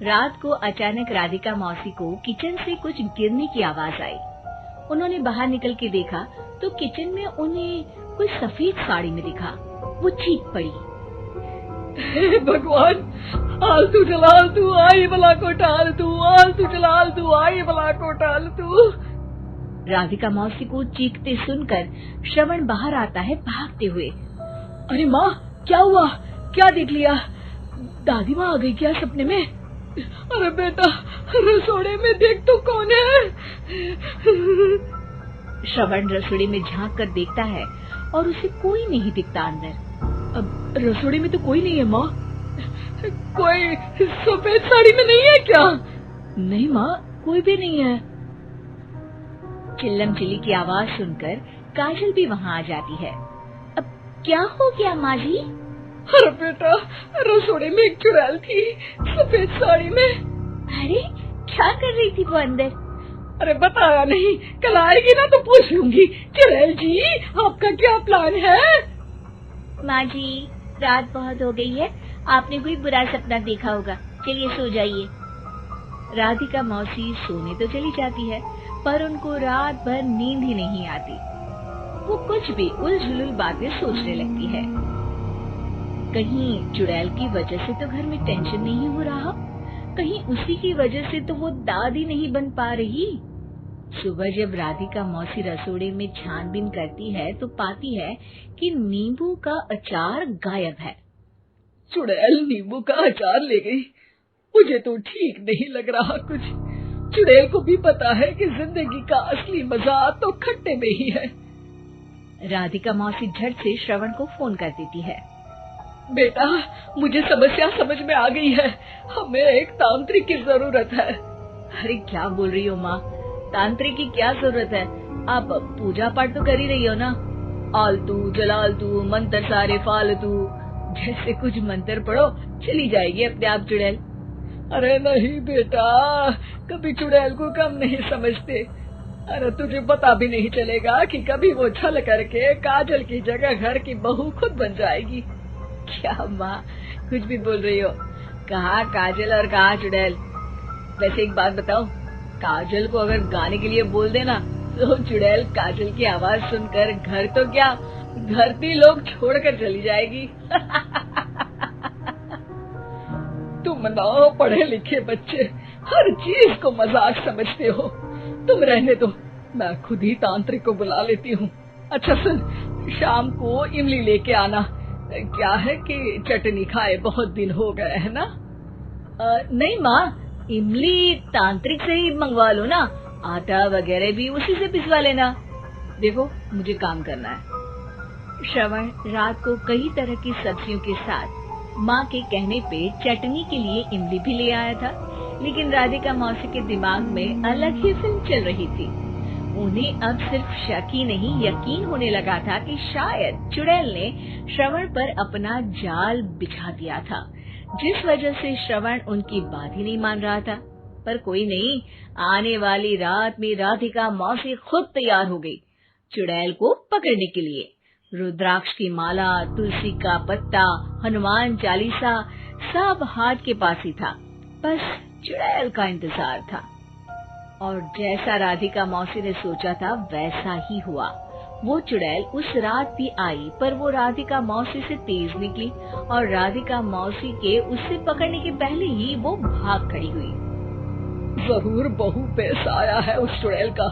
रात को अचानक राधिका मौसी को किचन से कुछ गिरने की आवाज आई। उन्होंने बाहर निकल के देखा तो किचन में उन्हें कोई सफेद साड़ी में दिखा। वो चीख पड़ी, हे भगवान, आलतू जलाल तू आई भला को टाल तू, आलतू जलाल तू आई भला को टाल तू। राधिका मौसी को चीखते सुनकर श्रवण बाहर आता है भागते हुए। अरे माँ, क्या हुआ? क्या देख लिया? दादी माँ आ गई क्या सपने में? अरे बेटा, रसोड़े में देख तो कौन है? श्रवण रसोड़े में झांक कर देखता है और उसे कोई नहीं दिखता अंदर। अब रसोड़े में तो कोई नहीं है माँ। कोई सफेद साड़ी में नहीं है क्या? नहीं माँ, कोई भी नहीं है। चिल्लम चिल्ली की आवाज सुनकर काजल भी वहाँ आ जाती है। अब क्या हो गया माँ जी? अरे बेटा, रसोड़े में एक चुड़ैल थी सफेद साड़ी में। अरे क्या कर रही थी वो अंदर? अरे बताया नहीं, कल आएगी ना तो पूछ लूंगी। चुड़ैल जी, आपका क्या प्लान है? माँ जी, रात बहुत हो गई है, आपने कोई बुरा सपना देखा होगा, चलिए सो जाइए। राधिका मौसी सोने तो चली जाती है पर उनको रात भर नींद ही नहीं आती। वो कुछ भी उलझुल बातें सोचने लगती है। कहीं चुड़ैल की वजह से तो घर में टेंशन नहीं हो रहा, कहीं उसी की वजह से तो वो दादी नहीं बन पा रही। सुबह जब राधिका मौसी रसोड़े में छानबीन करती है तो पाती है कि नींबू का अचार गायब है। चुड़ैल नींबू का अचार ले गई? मुझे तो ठीक नहीं लग रहा कुछ। चुड़ैल को भी पता है कि जिंदगी का असली मजा तो खट्टे में ही है। राधिका मौसी झट से श्रवण को फोन कर देती है। बेटा, मुझे समस्या समझ में आ गई है, हमें एक तांत्रिक की जरूरत है। अरे क्या बोल रही हो माँ, तांत्रिक की क्या जरूरत है? आप पूजा पाठ तो कर ही रही हो ना। आलतू जलालतू मंत्र सारे फालतू जैसे कुछ मंत्र पढ़ो, चली जाएगी अपने आप चुड़ैल। अरे नहीं बेटा, कभी चुड़ैल को कम नहीं समझते। अरे तुझे पता भी नहीं चलेगा कि कभी वो छल करके काजल की जगह घर की बहू खुद बन जाएगी। क्या माँ, कुछ भी बोल रही हो? कहाँ काजल और कहाँ चुड़ैल? वैसे एक बात बताओ, काजल को अगर गाने के लिए बोल देना तो चुड़ैल काजल की आवाज सुनकर घर तो क्या धरती लोग छोड़कर चली जाएगी। तुम ना पढ़े लिखे बच्चे हर चीज को मजाक समझते हो। तुम रहने दो, मैं खुद ही तांत्रिक को बुला लेती हूँ। अच्छा सुन, शाम को इमली लेके आना। क्या है कि चटनी खाए बहुत दिन हो गए है ना? नहीं माँ, इमली तांत्रिक से ही मंगवा लो ना, आटा वगैरह भी उसी से पिसवा लेना। देखो मुझे काम करना है। श्रवण रात को कई तरह की सब्जियों के साथ माँ के कहने पे चटनी के लिए इमली भी ले आया था, लेकिन राधिका मौसी के दिमाग में अलग ही फिल्म चल रही थी। उन्हें अब सिर्फ शक ही नहीं यकीन होने लगा था कि शायद चुड़ैल ने श्रवण पर अपना जाल बिछा दिया था, जिस वजह से श्रवण उनकी बात ही नहीं मान रहा था। पर कोई नहीं, आने वाली रात में राधिका मौसी खुद तैयार हो गई चुड़ैल को पकड़ने के लिए। रुद्राक्ष की माला, तुलसी का पत्ता, हनुमान चालीसा सब हाथ के पास ही था, बस चुड़ैल का इंतजार था। और जैसा राधिका मौसी ने सोचा था वैसा ही हुआ। वो चुड़ैल उस रात भी आई, पर वो राधिका मौसी से तेज निकली और राधिका मौसी के उससे पकड़ने के पहले ही वो भाग खड़ी हुई। जरूर बहू पे साया है उस चुड़ैल का,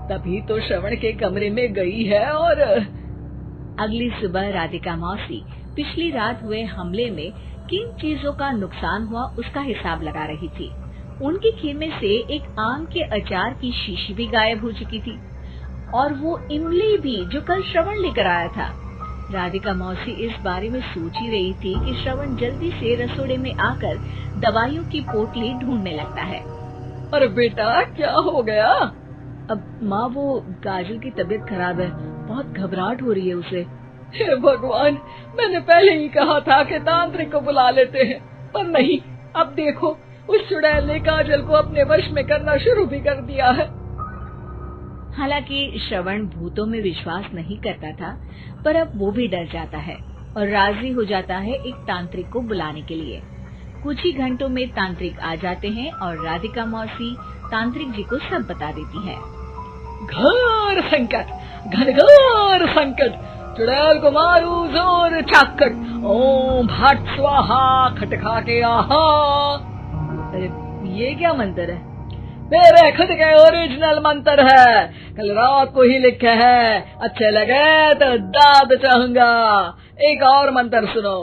तभी तो श्रवण के कमरे में गई है। और अगली सुबह राधिका मौसी पिछली रात हुए हमले में किन चीजों का नुकसान हुआ उसका हिसाब लगा रही थी। उनके खेमे से एक आम के अचार की शीशी भी गायब हो चुकी थी और वो इमली भी जो कल श्रवण लेकर आया था। राधिका मौसी इस बारे में सोच ही रही थी कि श्रवण जल्दी से रसोड़े में आकर दवाइयों की पोटली ढूंढने लगता है। अरे बेटा, क्या हो गया? अब माँ, वो काजल की तबीयत खराब है, बहुत घबराहट हो रही है उसे। हे भगवान, मैंने पहले ही कहा था कि तांत्रिक को बुला लेते हैं, पर नहीं। अब देखो, उस चुड़ैल ने काजल को अपने वश में करना शुरू भी कर दिया है। हालांकि श्रवण भूतों में विश्वास नहीं करता था, पर अब वो भी डर जाता है और राजी हो जाता है एक तांत्रिक को बुलाने के लिए। कुछ ही घंटों में तांत्रिक आ जाते हैं और राधिका मौसी तांत्रिक जी को सब बता देती है। घोर संकट, घनघोर संकट, चुड़ैल को मारू जोर चाकट, ओम भट स्वाहा खटखा के आहा। अरे ये क्या मंत्र है? मेरे खुद के ओरिजिनल मंत्र है, कल रात को ही लिखे है, अच्छे लगे तो दाद चाहूंगा। एक और मंत्र सुनो,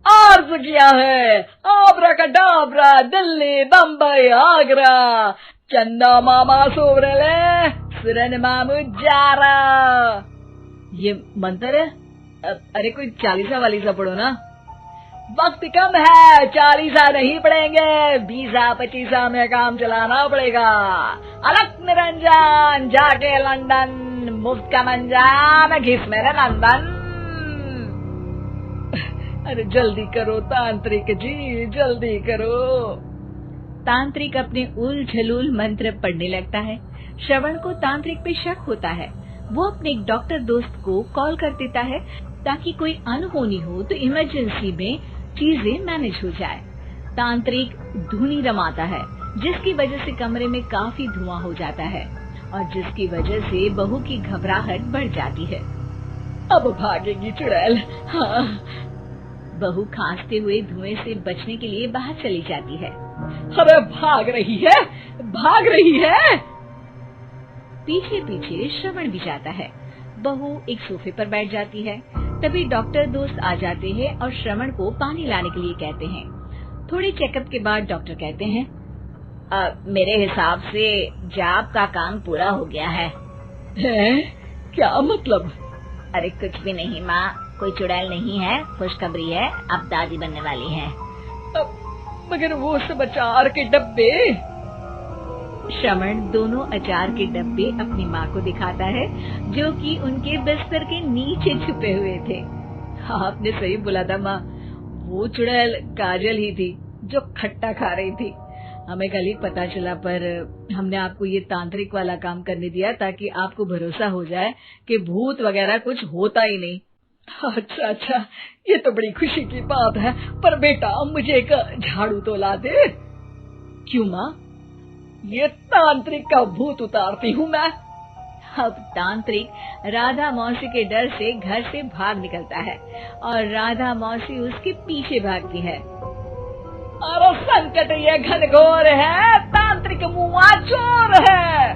अर्ज किया है आब्राकडाब्रा, दिल्ली बम्बई आगरा, चंदा मामा सोबरले सुरन मामू जारा। ये मंत्र है? अरे कोई 40 वालीसा पढ़ो ना। वक्त कम है, 40 नहीं पड़ेंगे, 20-25 में काम चलाना पड़ेगा। अलग निरंजन जाके लंदन, मुफ्त का मंजान घिस मेरे नंदन। अरे जल्दी करो तांत्रिक जी, जल्दी करो। तांत्रिक अपने उल झलूल मंत्र पढ़ने लगता है। श्रवण को तांत्रिक पे शक होता है। वो अपने एक डॉक्टर दोस्त को कॉल कर देता है ताकि कोई अनहोनी हो तो इमरजेंसी में चीजें मैनेज हो जाए। तांत्रिक धुनी रमाता है, जिसकी वजह से कमरे में काफी धुआं हो जाता है और जिसकी वजह से बहू की घबराहट बढ़ जाती है। अब भागेगी चुड़ैल। हाँ। बहू खांसते हुए धुएं से बचने के लिए बाहर चली जाती है। अरे भाग रही है, भाग रही है। पीछे पीछे श्रवण भी जाता है। बहू एक सोफे पर बैठ जाती है। तभी डॉक्टर दोस्त आ जाते हैं और श्रवण को पानी लाने के लिए कहते हैं। थोड़े चेकअप के बाद डॉक्टर कहते हैं, मेरे हिसाब से जाप का काम पूरा हो गया है। क्या मतलब? अरे कुछ भी नहीं माँ, कोई चुड़ैल नहीं है, खुशखबरी है, अब दादी बनने वाली है। मगर वो सब अचार के डब्बे। श्रवण दोनों अचार के डब्बे अपनी माँ को दिखाता है, जो कि उनके बिस्तर के नीचे छुपे हुए थे। आपने सही बोला था माँ, वो चुड़ैल काजल ही थी जो खट्टा खा रही थी। हमें कल ही पता चला, पर हमने आपको ये तांत्रिक वाला काम करने दिया ताकि आपको भरोसा हो जाए कि भूत वगैरह कुछ होता ही नहीं। अच्छा अच्छा, ये तो बड़ी खुशी की बात है, पर बेटा मुझे एक झाड़ू तो ला दे। क्यों माँ? ये तांत्रिक का भूत उतारती हूँ मैं। अब तांत्रिक राधा मौसी के डर से घर से भाग निकलता है और राधा मौसी उसके पीछे भागती है। अरे संकट ये घनघोर है, तांत्रिक मुआ चोर है।